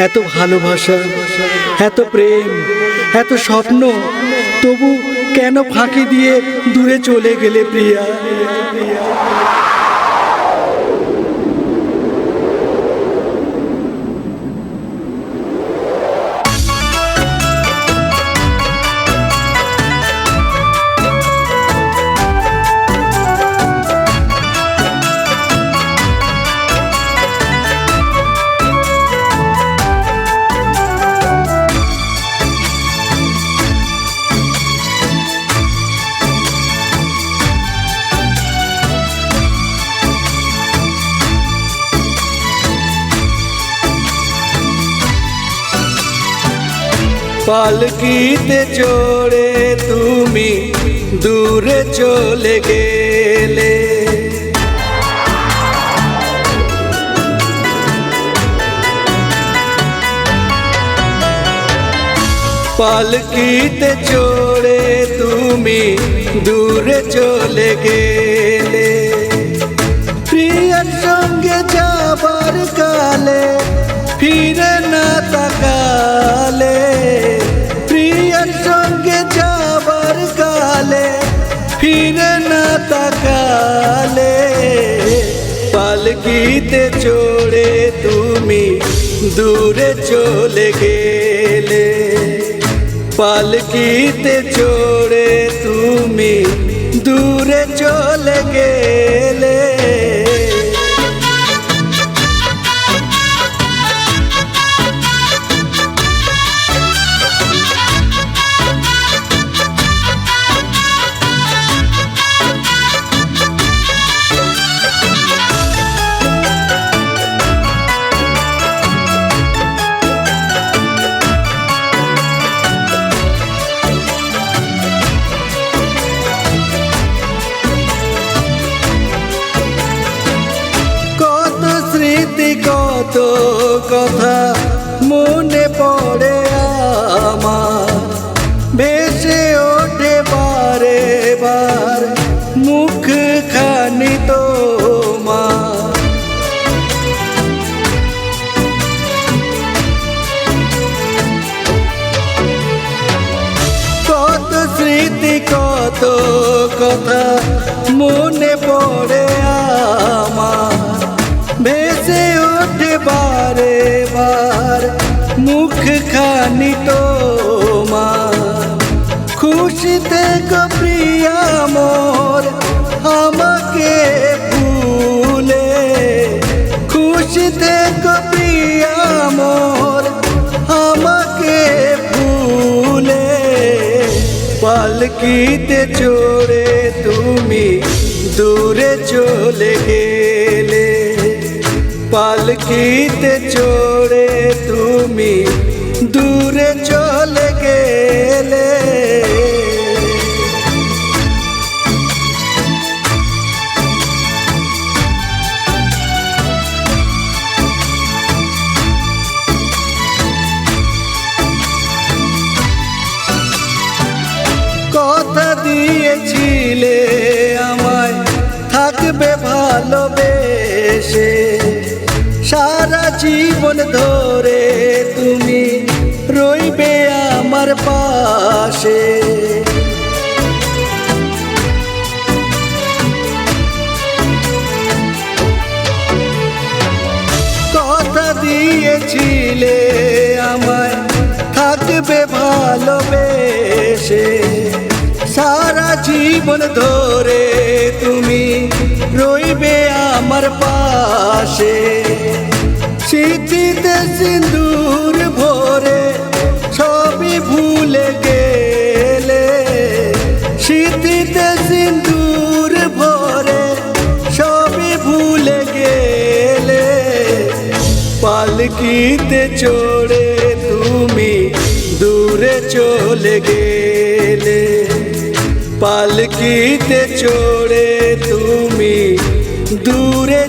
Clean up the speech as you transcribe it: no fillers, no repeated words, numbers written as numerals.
এত ভালোবাসা, এত প্রেম, এত স্বপ্ন, তবু কেন ফাঁকি দিয়ে দূরে চলে গেলে প্রিয়া? পালকিতে চড়ে তুমি দূরে চলে গেলে, পালকিতে চড়ে তুমি দূরে চলে গেলে। প্রিয়ার সঙ্গে যাবার কালে ফিরে না তাকালে, প্রিয়ার সঙ্গে যাবার কালে ফিরে না তাকালে। পালকিতে চড়ে তুমি দূরে চলে গেলে, পালকিতে চড়ে তুমি দূরে চলে গেলে। কত কথা মনে পড়ে আমার, ভেসে ওঠে বারে বার মুখ খানি তোমার। কত স্মৃতি কত কথা মনে পড়ে আমার, ভেসে ওঠে বারে বার মুখ খানি তোমার। খুশি থেকো প্রিয়া মোর আমাকে ভুলে, খুশি থেকো প্রিয়া মোর আমাকে ভুলে। পালকিতে চড়ে তুমি দূরে চলে গেলে, পালকিতে চড়ে তুমি দূরে চলে গেলে। কথা দিয়েছিলে আমায় থাকবে ভালোবেসে, সারা জীবন ধরে তুমি রইবে আমার পাশে। কথা দিয়েছিলে আমায় থাকবে ভালোবেসে, সারা জীবন ধরে তুমি রইবে আমার পাশে। স্মৃতিতে সিঁদুর ভরে সবই ভুলে গেলে, স্মৃতিতে সিঁদুর ভরে সবই ভুলে গেলে। পালকিতে চড়ে তুমি দূরে চলে গেলে, পালকিতে চড়ে তুমি দূরে